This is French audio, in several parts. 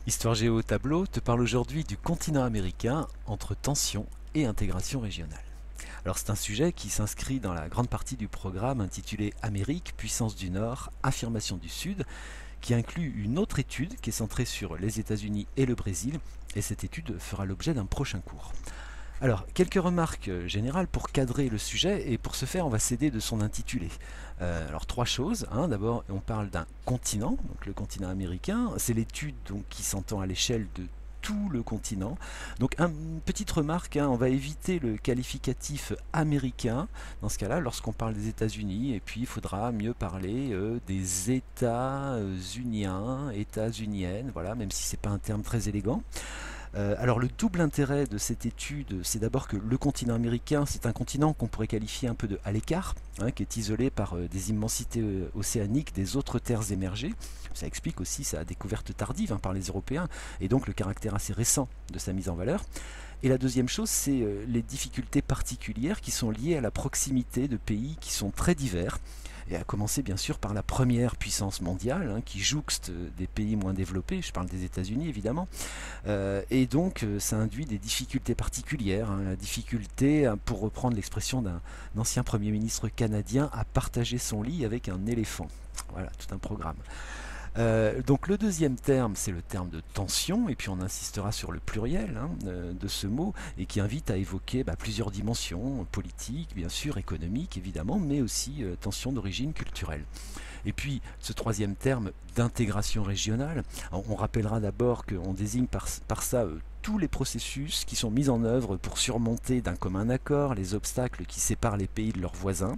Histoire Géo au tableau te parle aujourd'hui du continent américain entre tension et intégration régionale. Alors c'est un sujet qui s'inscrit dans la grande partie du programme intitulé Amérique, puissance du Nord, affirmation du Sud, qui inclut une autre étude qui est centrée sur les États-Unis et le Brésil, et cette étude fera l'objet d'un prochain cours. Alors, quelques remarques générales pour cadrer le sujet, et pour ce faire, on va s'aider de son intitulé. Alors, trois choses. D'abord, on parle d'un continent, donc le continent américain. C'est l'étude donc, qui s'entend à l'échelle de tout le continent. Donc, une petite remarque, on va éviter le qualificatif américain dans ce cas-là, lorsqu'on parle des États-Unis, et puis il faudra mieux parler des États-uniens, États-uniennes, voilà, même si c'est pas un terme très élégant. Alors le double intérêt de cette étude, c'est d'abord que le continent américain, c'est un continent qu'on pourrait qualifier un peu de à l'écart, qui est isolé par des immensités océaniques des autres terres émergées. Ça explique aussi sa découverte tardive par les Européens, et donc le caractère assez récent de sa mise en valeur. Et la deuxième chose, c'est les difficultés particulières qui sont liées à la proximité de pays qui sont très divers, et à commencer bien sûr par la première puissance mondiale, qui jouxte des pays moins développés, je parle des États-Unis évidemment, et donc ça induit des difficultés particulières, la difficulté, pour reprendre l'expression d'un ancien Premier ministre canadien, à partager son lit avec un éléphant. Voilà, tout un programme. Donc le deuxième terme, c'est le terme de tension, et puis on insistera sur le pluriel de ce mot, et qui invite à évoquer plusieurs dimensions, politiques, bien sûr, économiques, évidemment, mais aussi tensions d'origine culturelle. Et puis ce troisième terme d'intégration régionale, on rappellera d'abord qu'on désigne par ça tous les processus qui sont mis en œuvre pour surmonter d'un commun accord les obstacles qui séparent les pays de leurs voisins,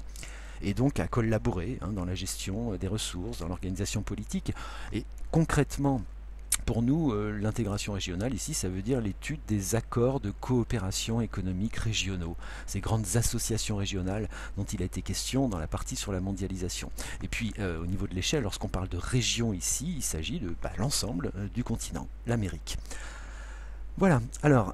et donc à collaborer dans la gestion des ressources, dans l'organisation politique. Et concrètement, pour nous, l'intégration régionale, ici, ça veut dire l'étude des accords de coopération économique régionaux, ces grandes associations régionales dont il a été question dans la partie sur la mondialisation. Et puis, au niveau de l'échelle, lorsqu'on parle de région ici, il s'agit de l'ensemble du continent, l'Amérique. Voilà, alors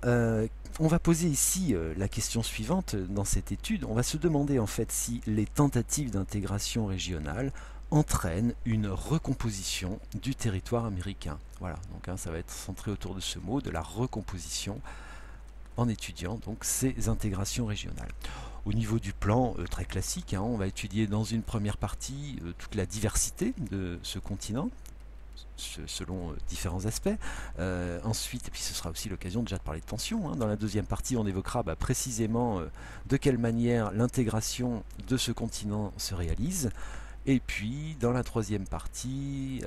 on va poser ici la question suivante dans cette étude. On va se demander en fait si les tentatives d'intégration régionale entraînent une recomposition du territoire américain. Voilà, donc ça va être centré autour de ce mot, de la recomposition, en étudiant donc ces intégrations régionales. Au niveau du plan très classique, on va étudier dans une première partie toute la diversité de ce continent, selon différents aspects. Ensuite, et puis ce sera aussi l'occasion déjà de parler de tension. Dans la deuxième partie, on évoquera précisément de quelle manière l'intégration de ce continent se réalise. Et puis, dans la troisième partie,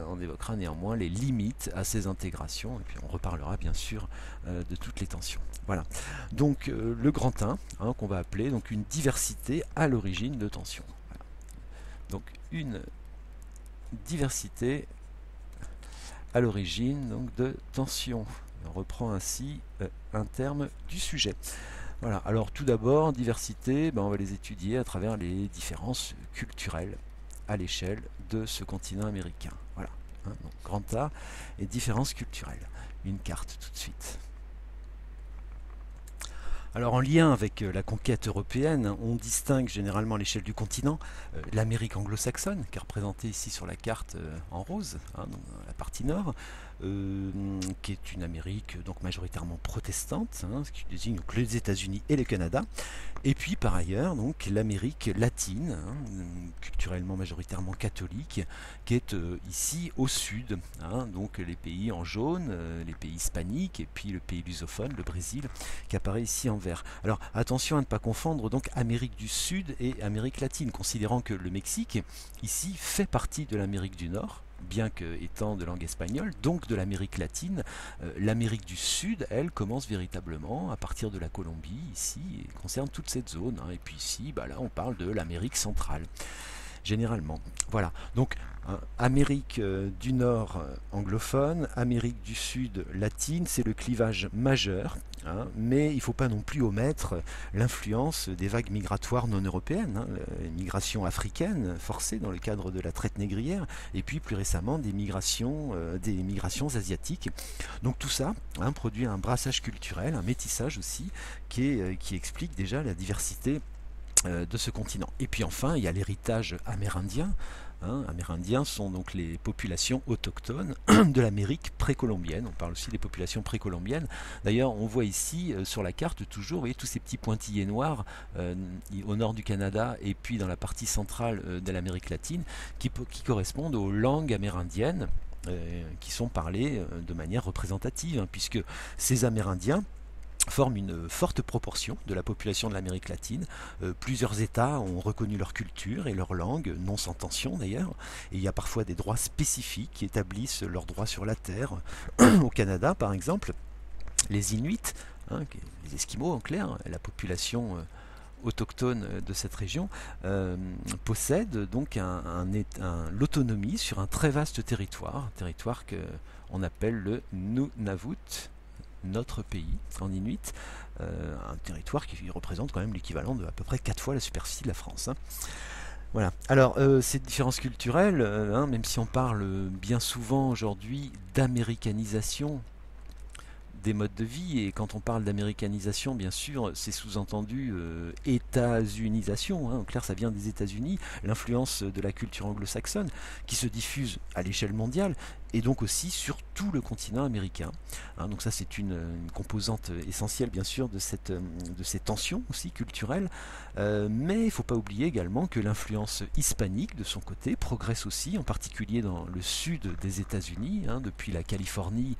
on évoquera néanmoins les limites à ces intégrations. Et puis, on reparlera bien sûr de toutes les tensions. Voilà. Donc, le grand 1, qu'on va appeler donc une diversité à l'origine de tensions. Voilà. Donc, une diversité à l'origine donc de tension. On reprend ainsi un terme du sujet. Voilà, alors tout d'abord, diversité, on va les étudier à travers les différences culturelles à l'échelle de ce continent américain. Voilà, donc grand A et différences culturelles. Une carte tout de suite. Alors en lien avec la conquête européenne, on distingue généralement à l'échelle du continent l'Amérique anglo-saxonne, qui est représentée ici sur la carte en rose, dans la partie nord, qui est une Amérique donc majoritairement protestante, ce qui désigne donc les États-Unis et le Canada, et puis par ailleurs donc l'Amérique latine, culturellement majoritairement catholique, qui est ici au sud, donc les pays en jaune, les pays hispaniques, et puis le pays lusophone, le Brésil, qui apparaît ici en vert. Alors attention à ne pas confondre donc Amérique du Sud et Amérique latine, considérant que le Mexique ici fait partie de l'Amérique du Nord, bien qu'étant de langue espagnole, donc de l'Amérique latine. L'Amérique du Sud, elle, commence véritablement à partir de la Colombie, ici, et concerne toute cette zone. Et puis ici, là, on parle de l'Amérique centrale, généralement. Voilà, donc Amérique du Nord anglophone, Amérique du Sud latine, c'est le clivage majeur, mais il ne faut pas non plus omettre l'influence des vagues migratoires non européennes, les migrations africaines forcées dans le cadre de la traite négrière, et puis plus récemment des migrations asiatiques. Donc tout ça produit un brassage culturel, un métissage aussi, qui explique déjà la diversité de ce continent. Et puis enfin, il y a l'héritage amérindien, Amérindiens sont donc les populations autochtones de l'Amérique précolombienne. On parle aussi des populations précolombiennes. D'ailleurs, on voit ici sur la carte toujours, vous voyez, tous ces petits pointillés noirs au nord du Canada et puis dans la partie centrale de l'Amérique latine qui correspondent aux langues amérindiennes qui sont parlées de manière représentative, puisque ces Amérindiens forment une forte proportion de la population de l'Amérique latine. Plusieurs États ont reconnu leur culture et leur langue, non sans tension d'ailleurs, et il y a parfois des droits spécifiques qui établissent leurs droits sur la terre. Au Canada, par exemple, les Inuits, les Esquimaux en clair, la population autochtone de cette région, possèdent donc l'autonomie sur un très vaste territoire qu'on appelle le Nunavut, notre pays en Inuit, un territoire qui représente quand même l'équivalent de à peu près 4 fois la superficie de la France. Voilà. Alors, ces différences culturelles, même si on parle bien souvent aujourd'hui d'américanisation des modes de vie, et quand on parle d'américanisation, bien sûr, c'est sous-entendu états-unisation, en clair, ça vient des États-Unis, l'influence de la culture anglo-saxonne qui se diffuse à l'échelle mondiale et donc aussi sur tout le continent américain. Donc ça, c'est une composante essentielle, bien sûr, de ces tensions aussi culturelles, mais il ne faut pas oublier également que l'influence hispanique, de son côté, progresse aussi, en particulier dans le sud des États-Unis, depuis la Californie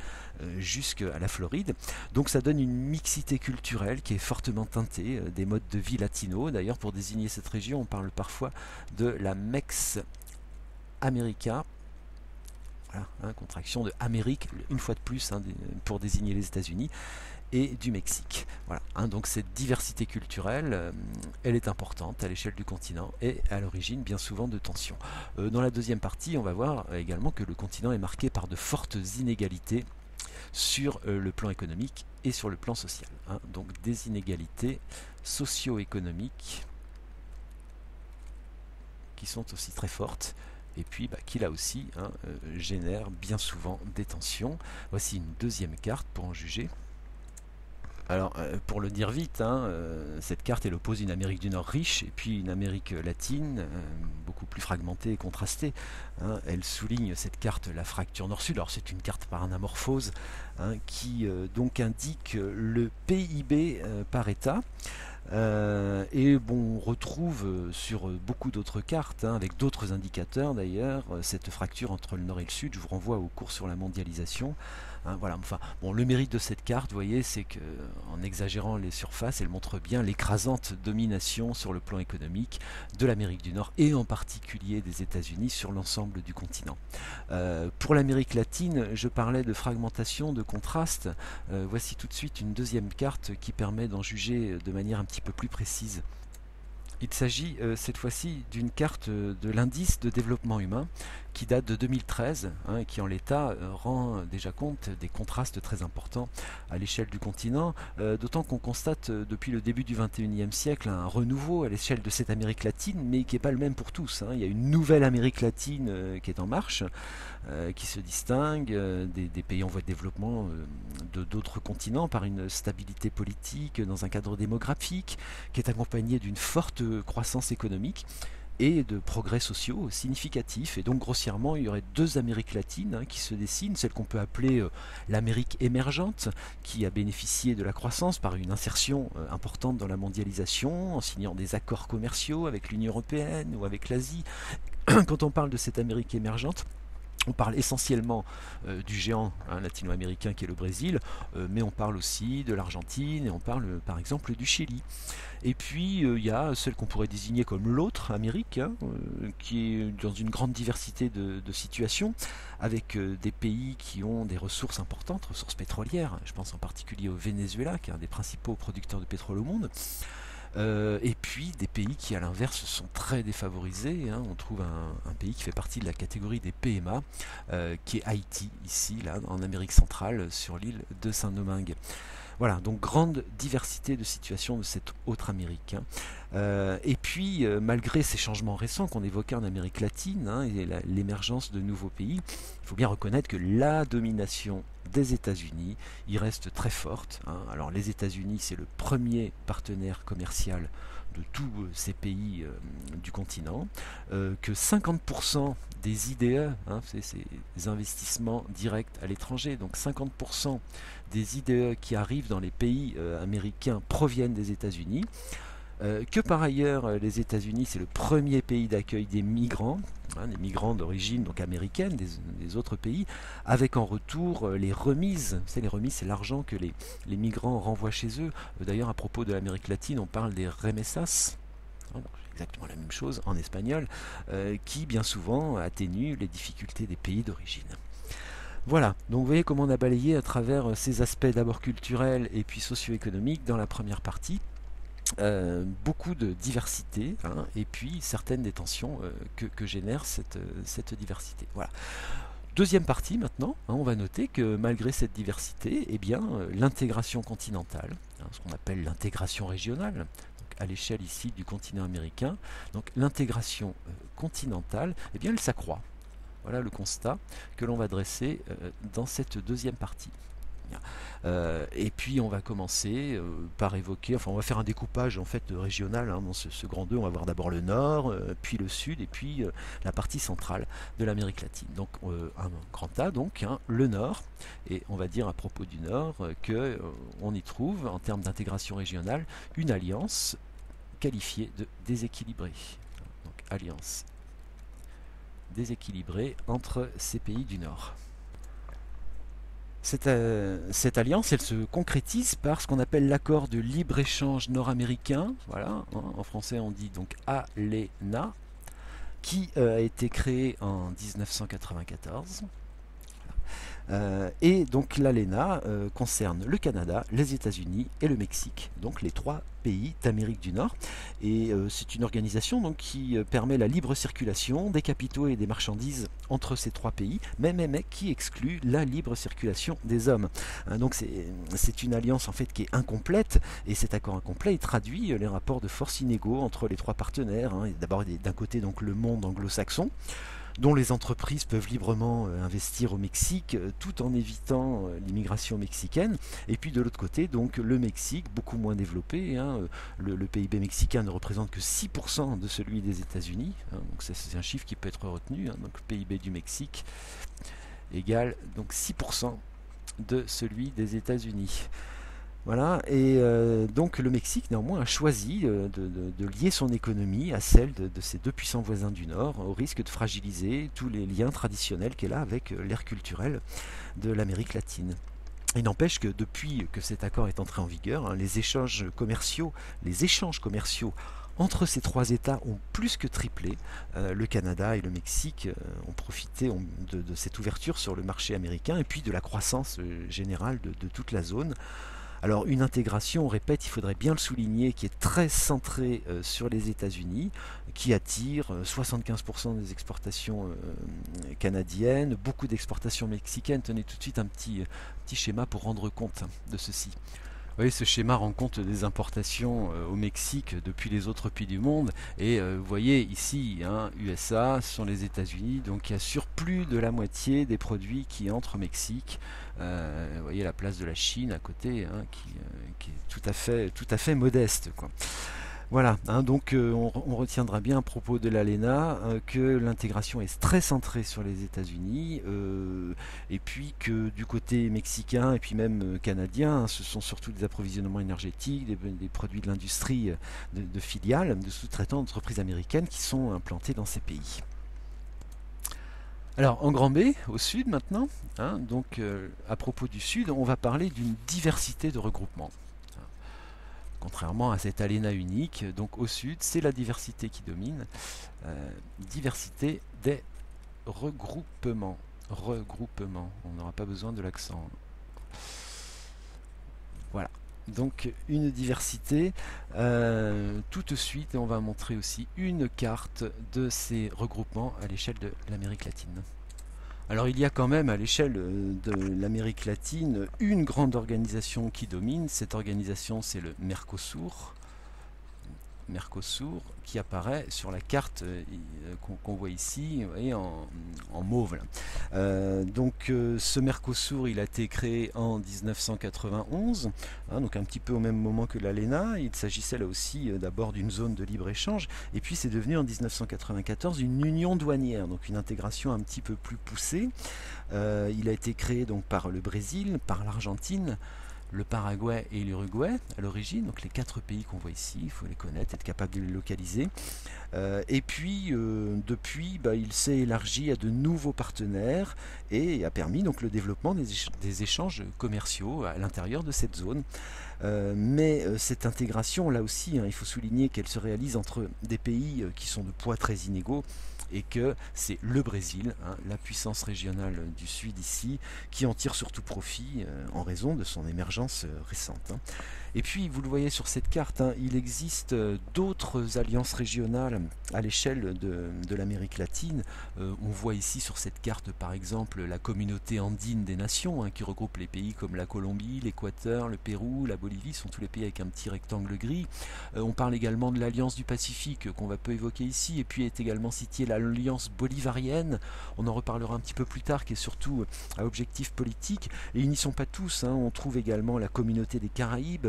jusqu'à la Floride. Donc ça donne une mixité culturelle qui est fortement teintée des modes de vie latinos. D'ailleurs, pour désigner cette région, on parle parfois de la Mex America. Voilà, contraction de Amérique, une fois de plus, pour désigner les États-Unis, et du Mexique. Voilà, donc cette diversité culturelle, elle est importante à l'échelle du continent et à l'origine bien souvent de tensions. Dans la deuxième partie, on va voir également que le continent est marqué par de fortes inégalités sur le plan économique et sur le plan social. Donc des inégalités socio-économiques qui sont aussi très fortes, et puis qui là aussi génère bien souvent des tensions. Voici une deuxième carte pour en juger. Alors, pour le dire vite, cette carte elle oppose une Amérique du Nord riche et puis une Amérique latine beaucoup plus fragmentée et contrastée. Elle souligne, cette carte, la fracture nord-sud. Alors c'est une carte par anamorphose qui donc indique le PIB par État. Et bon, on retrouve sur beaucoup d'autres cartes, avec d'autres indicateurs d'ailleurs, cette fracture entre le nord et le sud. Je vous renvoie au cours sur la mondialisation. Voilà, enfin, bon, le mérite de cette carte, vous voyez, c'est qu'en exagérant les surfaces, elle montre bien l'écrasante domination sur le plan économique de l'Amérique du Nord et en particulier des États-Unis sur l'ensemble du continent. Pour l'Amérique latine, je parlais de fragmentation, de contraste. Voici tout de suite une deuxième carte qui permet d'en juger de manière un petit peu plus précise. Il s'agit cette fois-ci d'une carte de l'indice de développement humain qui date de 2013 et qui en l'état rend déjà compte des contrastes très importants à l'échelle du continent, d'autant qu'on constate depuis le début du XXIe siècle un renouveau à l'échelle de cette Amérique latine, mais qui n'est pas le même pour tous. Il y a une nouvelle Amérique latine qui est en marche, qui se distingue des pays en voie de développement de d'autres continents par une stabilité politique dans un cadre démographique qui est accompagné d'une forte croissance économique et de progrès sociaux significatifs. Et donc grossièrement, il y aurait deux Amériques latines qui se dessinent, celle qu'on peut appeler l'Amérique émergente, qui a bénéficié de la croissance par une insertion importante dans la mondialisation, en signant des accords commerciaux avec l'Union européenne ou avec l'Asie. Quand on parle de cette Amérique émergente, on parle essentiellement du géant latino-américain qui est le Brésil, mais on parle aussi de l'Argentine et on parle par exemple du Chili. Et puis il y a celle qu'on pourrait désigner comme l'autre Amérique, qui est dans une grande diversité de situations, avec des pays qui ont des ressources importantes, ressources pétrolières. Je pense en particulier au Venezuela, qui est un des principaux producteurs de pétrole au monde. Et puis des pays qui à l'inverse sont très défavorisés. On trouve un pays qui fait partie de la catégorie des PMA, qui est Haïti, ici, là, en Amérique centrale, sur l'île de Saint-Domingue. Voilà, donc grande diversité de situations de cette autre Amérique. Et puis, malgré ces changements récents qu'on évoquait en Amérique latine et l'émergence de nouveaux pays, il faut bien reconnaître que la domination des États-Unis, il reste très forte, hein. Alors les États-Unis, c'est le premier partenaire commercial de tous ces pays du continent, que 50% des IDE, hein, c'est ces investissements directs à l'étranger, donc 50% des IDE qui arrivent dans les pays américains proviennent des États-Unis, que par ailleurs les États-Unis c'est le premier pays d'accueil des migrants, hein, des migrants d'origine donc américaine des autres pays, avec en retour les remises. Vous savez, les remises, c'est l'argent que les migrants renvoient chez eux. D'ailleurs, à propos de l'Amérique latine, on parle des remesas, hein, exactement la même chose en espagnol, qui bien souvent atténuent les difficultés des pays d'origine. Voilà, donc vous voyez comment on a balayé à travers ces aspects d'abord culturels et puis socio-économiques dans la première partie. Beaucoup de diversité, hein, et puis certaines des tensions que génère cette diversité. Voilà. Deuxième partie maintenant, hein, on va noter que malgré cette diversité, eh bien, l'intégration continentale, hein, ce qu'on appelle l'intégration régionale, donc à l'échelle ici du continent américain, donc l'intégration continentale, eh bien, elle s'accroît. Voilà le constat que l'on va dresser dans cette deuxième partie. Et puis on va commencer par évoquer, enfin on va faire un découpage en fait régional, hein, dans ce grand 2, on va voir d'abord le nord, puis le sud, et puis la partie centrale de l'Amérique latine. Donc un grand A, donc, hein, le nord, et on va dire à propos du nord que on y trouve, en termes d'intégration régionale, une alliance qualifiée de déséquilibrée. Donc alliance déséquilibrée entre ces pays du nord. Cette alliance, elle se concrétise par ce qu'on appelle l'accord de libre-échange nord-américain, voilà, hein, en français on dit donc ALENA, qui a été créé en 1994. Et donc l'ALENA concerne le Canada, les États-Unis et le Mexique, donc les trois pays d'Amérique du Nord. Et c'est une organisation donc, qui permet la libre circulation des capitaux et des marchandises entre ces trois pays, mais qui exclut la libre circulation des hommes. Donc c'est une alliance en fait qui est incomplète, et cet accord incomplet il traduit les rapports de force inégaux entre les trois partenaires, hein. D'abord d'un côté donc le monde anglo-saxon, dont les entreprises peuvent librement investir au Mexique tout en évitant l'immigration mexicaine, et puis de l'autre côté donc le Mexique beaucoup moins développé, hein. Le PIB mexicain ne représente que 6% de celui des États-Unis, hein. Donc c'est un chiffre qui peut être retenu, hein. Donc le PIB du Mexique égale donc 6% de celui des États-Unis. Voilà, et donc le Mexique néanmoins a choisi de lier son économie à celle de ses deux puissants voisins du Nord, au risque de fragiliser tous les liens traditionnels qu'elle a avec l'ère culturelle de l'Amérique latine. Il n'empêche que depuis que cet accord est entré en vigueur, hein, les échanges commerciaux entre ces trois États ont plus que triplé. Le Canada et le Mexique ont profité de cette ouverture sur le marché américain et puis de la croissance générale de toute la zone. Alors une intégration, on répète, il faudrait bien le souligner, qui est très centrée sur les États-Unis, qui attire 75% des exportations canadiennes, beaucoup d'exportations mexicaines. Tenez tout de suite un petit schéma pour rendre compte de ceci. Vous voyez, ce schéma rend compte des importations au Mexique depuis les autres pays du monde. Et vous voyez ici, hein, USA, ce sont les États-Unis, donc il y a sur plus de la moitié des produits qui entrent au Mexique. Vous voyez la place de la Chine à côté, hein, qui est tout à fait modeste, quoi. Voilà, hein, donc on retiendra bien à propos de l'ALENA que l'intégration est très centrée sur les États-Unis, et puis que du côté mexicain et puis même canadien, hein, ce sont surtout des approvisionnements énergétiques, des produits de l'industrie de filiales, de sous-traitants d'entreprises américaines qui sont implantés dans ces pays. Alors en grand B, au sud maintenant, hein, donc à propos du sud, on va parler d'une diversité de regroupements. Contrairement à cette ALENA unique, donc au sud, c'est la diversité qui domine. Diversité des regroupements. Regroupements, on n'aura pas besoin de l'accent. Voilà, donc une diversité. Tout de suite, on va montrer aussi une carte de ces regroupements à l'échelle de l'Amérique latine. Alors il y a quand même à l'échelle de l'Amérique latine une grande organisation qui domine. Cette organisation c'est le Mercosur. Mercosur, qui apparaît sur la carte qu'on voit ici, vous voyez, en mauve. Ce Mercosur, il a été créé en 1991, donc un petit peu au même moment que l'ALENA. Il s'agissait là aussi d'abord d'une zone de libre-échange, et puis c'est devenu en 1994 une union douanière, donc une intégration un petit peu plus poussée. Il a été créé donc par le Brésil, par l'Argentine, le Paraguay et l'Uruguay à l'origine, donc les 4 pays qu'on voit ici, il faut les connaître, être capable de les localiser. Et puis depuis, il s'est élargi à de nouveaux partenaires et a permis donc le développement des échanges commerciaux à l'intérieur de cette zone. Mais cette intégration, là aussi, il faut souligner qu'elle se réalise entre des pays qui sont de poids très inégaux, et que c'est le Brésil, la puissance régionale du Sud ici, qui en tire surtout profit en raison de son émergence récente. Et puis, vous le voyez sur cette carte, il existe d'autres alliances régionales à l'échelle de l'Amérique latine. On voit ici sur cette carte, par exemple, la communauté andine des nations, qui regroupe les pays comme la Colombie, l'Équateur, le Pérou, la Bolivie, sont tous les pays avec un petit rectangle gris. On parle également de l'Alliance du Pacifique, qu'on va peu évoquer ici, et puis est également citée l'Alliance bolivarienne, on en reparlera un petit peu plus tard, qui est surtout à objectif politique, et ils n'y sont pas tous, on trouve également la communauté des Caraïbes,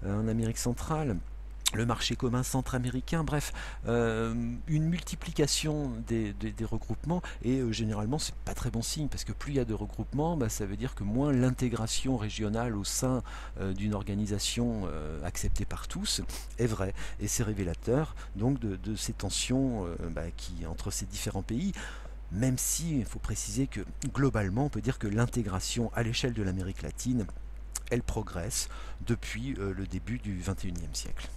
en Amérique centrale, le marché commun centra-américain, bref, une multiplication des regroupements, et généralement c'est pas très bon signe, parce que plus il y a de regroupements, ça veut dire que moins l'intégration régionale au sein d'une organisation acceptée par tous est vraie, et c'est révélateur donc de ces tensions entre ces différents pays. Même si il faut préciser que globalement on peut dire que l'intégration à l'échelle de l'Amérique latine, elle progresse depuis le début du XXIe siècle.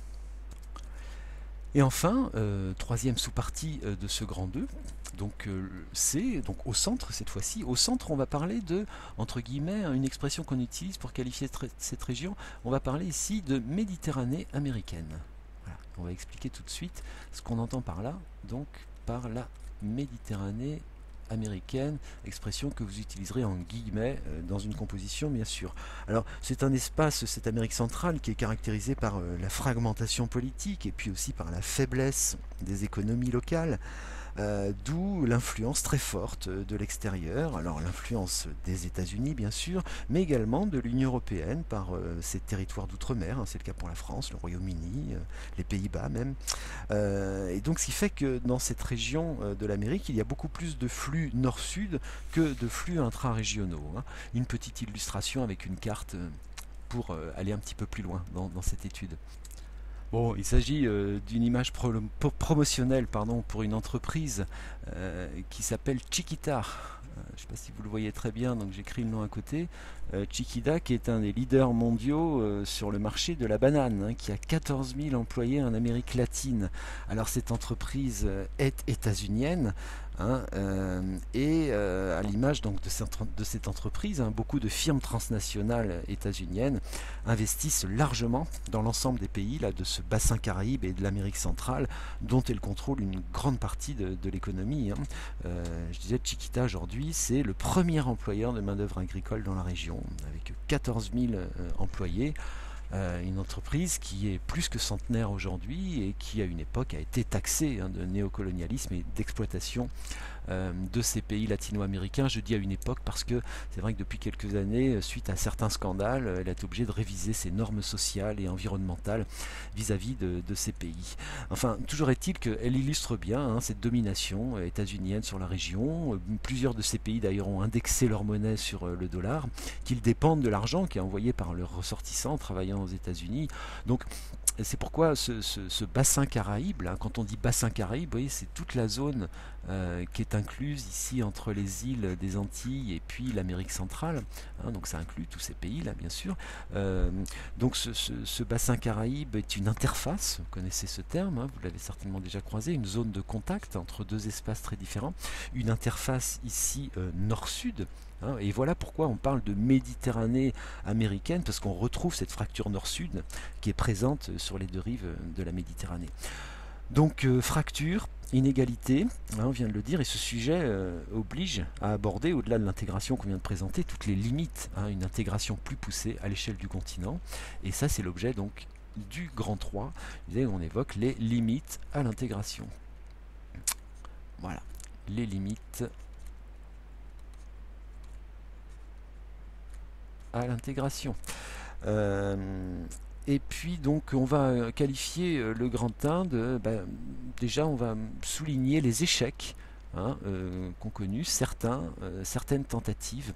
Et enfin, troisième sous-partie de ce grand 2, c'est donc au centre cette fois-ci. Au centre, on va parler de, entre guillemets, une expression qu'on utilise pour qualifier cette région, on va parler ici de Méditerranée américaine. Voilà. On va expliquer tout de suite ce qu'on entend par là, donc par la Méditerranée américaine, expression que vous utiliserez en guillemets dans une composition bien sûr. Alors c'est un espace, cette Amérique centrale, qui est caractérisé par la fragmentation politique et puis aussi par la faiblesse des économies locales, d'où l'influence très forte de l'extérieur, alors l'influence des États-Unis bien sûr, mais également de l'Union européenne par ses territoires d'outre-mer, c'est le cas pour la France, le Royaume-Uni, les Pays-Bas même, et donc ce qui fait que dans cette région de l'Amérique, il y a beaucoup plus de flux nord-sud que de flux intra-régionaux. Une petite illustration avec une carte pour aller un petit peu plus loin dans cette étude. Bon, il s'agit d'une image promotionnelle pour une entreprise qui s'appelle Chiquita. Je ne sais pas si vous le voyez très bien, donc j'écris le nom à côté. Chiquita, qui est un des leaders mondiaux sur le marché de la banane, qui a 14 000 employés en Amérique latine. Alors cette entreprise est états-unienne, et à l'image donc de cette entreprise, beaucoup de firmes transnationales états-uniennes investissent largement dans l'ensemble des pays de ce bassin Caraïbe et de l'Amérique centrale, dont elles contrôlent une grande partie de l'économie. Je disais, Chiquita aujourd'hui, c'est le premier employeur de main-d'œuvre agricole dans la région, avec 14 000 employés. Une entreprise qui est plus que centenaire aujourd'hui et qui à une époque a été taxée de néocolonialisme et d'exploitation de ces pays latino-américains. Je dis à une époque parce que c'est vrai que depuis quelques années, suite à certains scandales, elle a été obligée de réviser ses normes sociales et environnementales vis-à-vis de ces pays. Enfin, toujours est-il qu'elle illustre bien cette domination états-unienne sur la région. Plusieurs de ces pays d'ailleurs ont indexé leur monnaie sur le dollar, qu'ils dépendent de l'argent qui est envoyé par leurs ressortissants travaillant aux États-Unis. Donc c'est pourquoi ce bassin Caraïbe, quand on dit bassin Caraïbe, vous voyez, c'est toute la zone qui est incluse ici entre les îles des Antilles et puis l'Amérique centrale, donc ça inclut tous ces pays-là bien sûr. Donc ce bassin Caraïbe est une interface, vous connaissez ce terme, vous l'avez certainement déjà croisé, une zone de contact entre deux espaces très différents, une interface ici nord-sud. Et voilà pourquoi on parle de Méditerranée américaine, parce qu'on retrouve cette fracture nord-sud qui est présente sur les deux rives de la Méditerranée. Donc fracture, inégalité, on vient de le dire, et ce sujet oblige à aborder, au-delà de l'intégration qu'on vient de présenter, toutes les limites, une intégration plus poussée à l'échelle du continent. Et ça, c'est l'objet donc du Grand 3. On évoque les limites à l'intégration. Voilà, les limites à l'intégration. Et puis donc on va qualifier le Grand 1 de... déjà on va souligner les échecs qu'ont connu certaines tentatives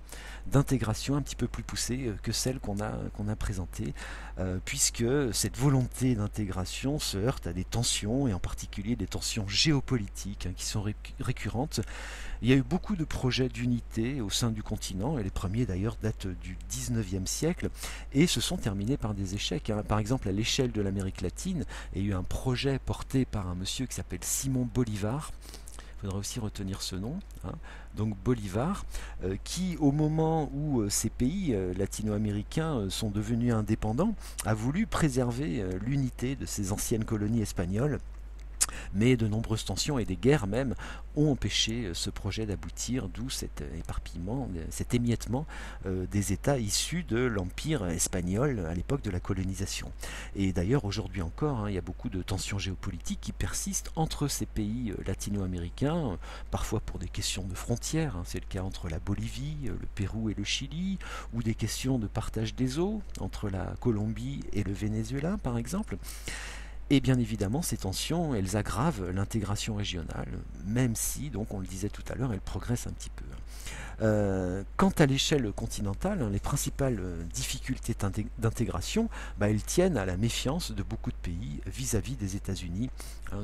d'intégration un petit peu plus poussées que celles qu'on a présentées, puisque cette volonté d'intégration se heurte à des tensions, et en particulier des tensions géopolitiques qui sont récurrentes. Il y a eu beaucoup de projets d'unité au sein du continent, et les premiers d'ailleurs datent du 19e siècle, et se sont terminés par des échecs. Par exemple, à l'échelle de l'Amérique latine, il y a eu un projet porté par un monsieur qui s'appelle Simon Bolivar. Il faudra aussi retenir ce nom, donc Bolivar, qui au moment où ces pays latino-américains sont devenus indépendants, a voulu préserver l'unité de ces anciennes colonies espagnoles. Mais de nombreuses tensions et des guerres même ont empêché ce projet d'aboutir, d'où cet éparpillement, cet émiettement des États issus de l'Empire espagnol à l'époque de la colonisation. Et d'ailleurs aujourd'hui encore, il y a beaucoup de tensions géopolitiques qui persistent entre ces pays latino-américains, parfois pour des questions de frontières, c'est le cas entre la Bolivie, le Pérou et le Chili, ou des questions de partage des eaux entre la Colombie et le Venezuela par exemple. Et bien évidemment, ces tensions, elles aggravent l'intégration régionale, même si, donc on le disait tout à l'heure, elles progressent un petit peu. Quant à l'échelle continentale, les principales difficultés d'intégration, elles tiennent à la méfiance de beaucoup de pays vis-à-vis des États-Unis.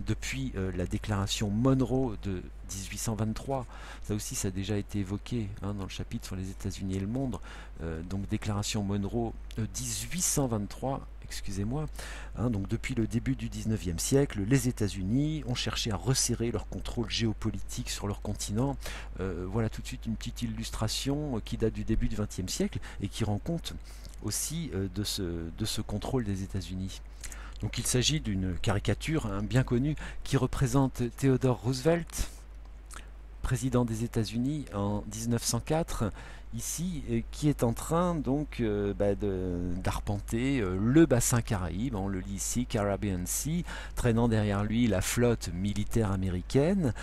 Depuis la déclaration Monroe de 1823, ça aussi ça a déjà été évoqué dans le chapitre sur les États-Unis et le monde, donc déclaration Monroe 1823, excusez-moi, donc depuis le début du 19e siècle, les États-Unis ont cherché à resserrer leur contrôle géopolitique sur leur continent. Voilà tout de suite une petite illustration qui date du début du 20e siècle et qui rend compte aussi de ce contrôle des États-Unis. Donc il s'agit d'une caricature bien connue qui représente Theodore Roosevelt, président des États-Unis en 1904, ici, qui est en train donc d'arpenter le bassin Caraïbe, on le lit ici, Caribbean Sea, traînant derrière lui la flotte militaire américaine,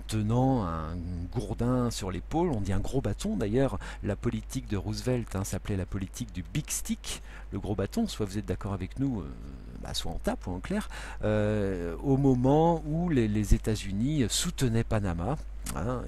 tenant un gourdin sur l'épaule, on dit un gros bâton. D'ailleurs, la politique de Roosevelt s'appelait la politique du Big Stick, le gros bâton, soit vous êtes d'accord avec nous, soit on tape, ou en clair, au moment où les États-Unis soutenaient Panama.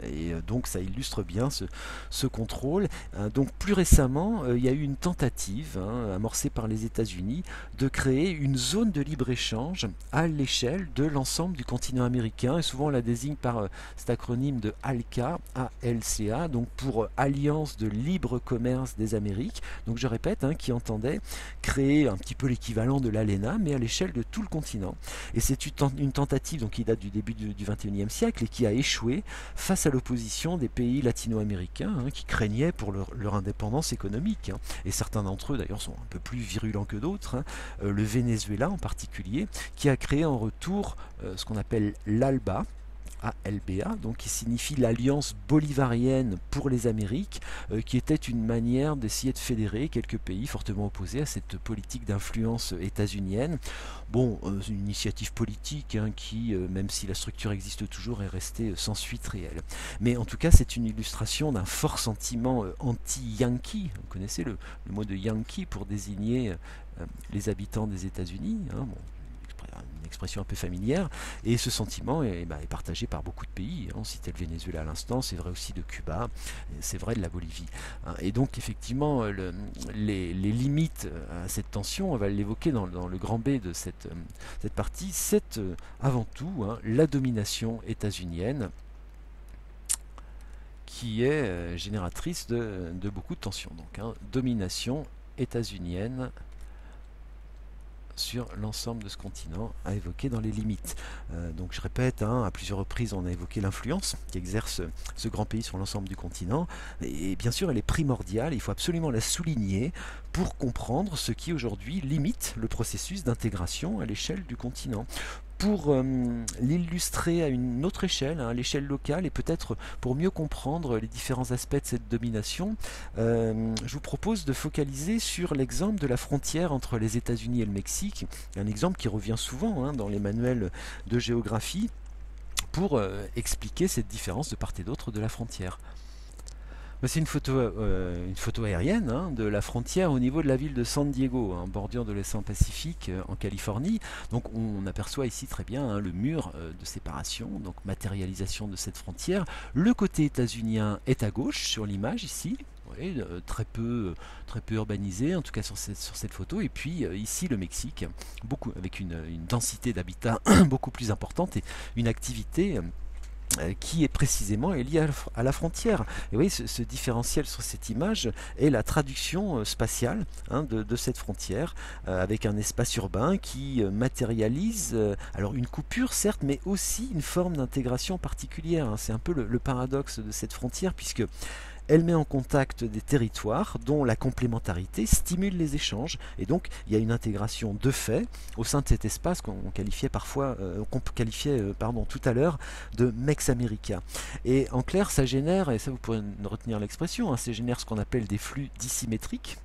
Et donc ça illustre bien ce contrôle. Donc plus récemment, il y a eu une tentative amorcée par les États-Unis de créer une zone de libre-échange à l'échelle de l'ensemble du continent américain, et souvent on la désigne par cet acronyme de ALCA, ALCA, donc pour Alliance de libre commerce des Amériques. Donc je répète, qui entendait créer un petit peu l'équivalent de l'ALENA, mais à l'échelle de tout le continent. Et c'est une tentative donc, qui date du début du XXIe siècle et qui a échoué face à l'opposition des pays latino-américains qui craignaient pour leur indépendance économique. Et certains d'entre eux d'ailleurs sont un peu plus virulents que d'autres. Le Venezuela en particulier, qui a créé en retour ce qu'on appelle l'ALBA, ALBA, donc qui signifie l'Alliance bolivarienne pour les Amériques, qui était une manière d'essayer de fédérer quelques pays fortement opposés à cette politique d'influence états-unienne. Bon, une initiative politique qui, même si la structure existe toujours, est restée sans suite réelle. Mais en tout cas, c'est une illustration d'un fort sentiment anti-yankee. Vous connaissez le mot de yankee pour désigner les habitants des États-Unis. Une expression un peu familière, et ce sentiment est partagé par beaucoup de pays. On citait le Venezuela à l'instant, c'est vrai aussi de Cuba, c'est vrai de la Bolivie. Et donc effectivement, les limites à cette tension, on va l'évoquer dans le grand B de cette partie, c'est avant tout la domination états-unienne qui est génératrice de beaucoup de tensions. Donc domination états-unienne sur l'ensemble de ce continent à évoquer dans les limites. Donc je répète, à plusieurs reprises on a évoqué l'influence qu'exerce ce grand pays sur l'ensemble du continent, et bien sûr elle est primordiale, il faut absolument la souligner pour comprendre ce qui aujourd'hui limite le processus d'intégration à l'échelle du continent. Pour l'illustrer à une autre échelle, hein, à l'échelle locale, et peut-être pour mieux comprendre les différents aspects de cette domination, je vous propose de focaliser sur l'exemple de la frontière entre les États-Unis et le Mexique, un exemple qui revient souvent, hein, dans les manuels de géographie, pour expliquer cette différence de part et d'autre de la frontière. C'est une photo aérienne, hein, de la frontière au niveau de la ville de San Diego, en bordure de l'océan Pacifique, en Californie. Donc on aperçoit ici très bien, hein, le mur de séparation, donc matérialisation de cette frontière. Le côté états-unien est à gauche sur l'image ici. Oui, très peu urbanisé, en tout cas sur cette photo. Et puis ici le Mexique, avec une densité d'habitat beaucoup plus importante et une activité qui est précisément lié à la frontière. Et vous voyez, ce différentiel sur cette image est la traduction spatiale, hein, de cette frontière, avec un espace urbain qui matérialise alors une coupure certes, mais aussi une forme d'intégration particulière, hein. C'est un peu le paradoxe de cette frontière, puisque elle met en contact des territoires dont la complémentarité stimule les échanges, et donc il y a une intégration de fait au sein de cet espace qu'on qualifiait tout à l'heure de Mex America. Et en clair, ça génère, et ça vous pourrez retenir l'expression, hein, ça génère ce qu'on appelle des flux dissymétriques,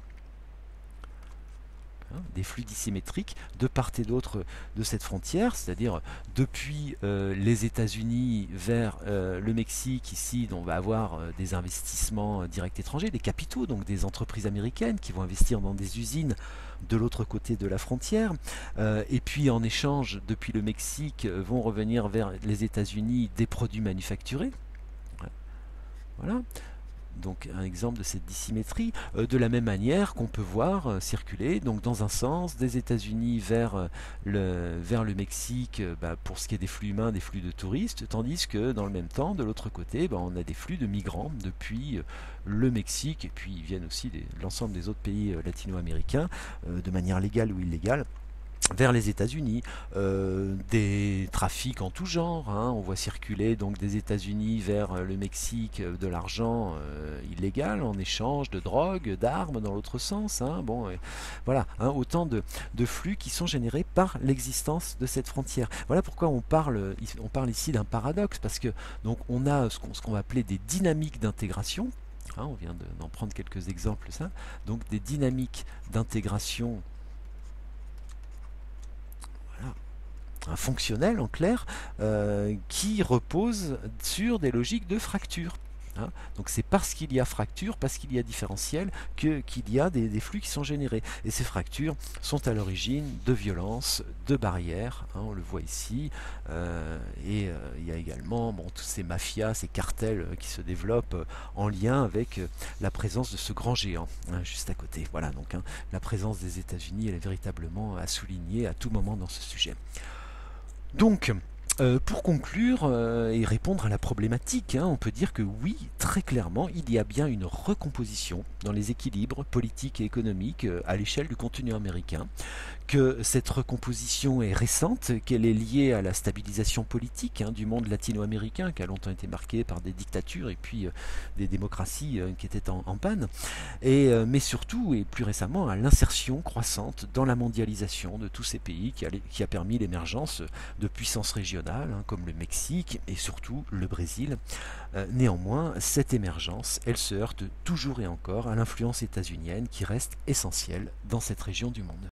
des flux dissymétriques de part et d'autre de cette frontière, c'est-à-dire depuis les États-Unis vers le Mexique. Ici, on va avoir des investissements directs étrangers, des capitaux, donc des entreprises américaines qui vont investir dans des usines de l'autre côté de la frontière, et puis en échange, depuis le Mexique, vont revenir vers les États-Unis des produits manufacturés. Voilà. Donc un exemple de cette dissymétrie, de la même manière qu'on peut voir circuler donc dans un sens des États-Unis vers le Mexique, pour ce qui est des flux humains, des flux de touristes, tandis que dans le même temps, de l'autre côté, on a des flux de migrants depuis le Mexique, et puis ils viennent aussi de l'ensemble des autres pays latino-américains, de manière légale ou illégale, vers les États-Unis, des trafics en tout genre, hein. On voit circuler donc des États-Unis vers le Mexique de l'argent illégal en échange de drogue, d'armes dans l'autre sens, hein. Voilà, hein, autant de flux qui sont générés par l'existence de cette frontière. Voilà pourquoi on parle ici d'un paradoxe, parce que donc on a ce qu'on va appeler des dynamiques d'intégration. Hein, on vient d'en prendre quelques exemples, ça. Donc des dynamiques d'intégration fonctionnel en clair, qui repose sur des logiques de fracture. Hein. Donc c'est parce qu'il y a fracture, parce qu'il y a différentiel, qu'il y a des flux qui sont générés. Et ces fractures sont à l'origine de violences, de barrières, hein, on le voit ici, et il y a également tous ces mafias, ces cartels qui se développent en lien avec la présence de ce grand géant, hein, juste à côté. Voilà, donc hein, la présence des États-Unis, elle est véritablement à souligner à tout moment dans ce sujet. Donc, pour conclure et répondre à la problématique, hein, on peut dire que oui, très clairement, il y a bien une recomposition dans les équilibres politiques et économiques à l'échelle du continent américain, que cette recomposition est récente, qu'elle est liée à la stabilisation politique, hein, du monde latino-américain, qui a longtemps été marqué par des dictatures et puis des démocraties qui étaient en panne, mais surtout et plus récemment à l'insertion croissante dans la mondialisation de tous ces pays qui a permis l'émergence de puissances régionales, hein, comme le Mexique et surtout le Brésil. Néanmoins, cette émergence, elle se heurte toujours et encore à l'influence états-unienne qui reste essentielle dans cette région du monde.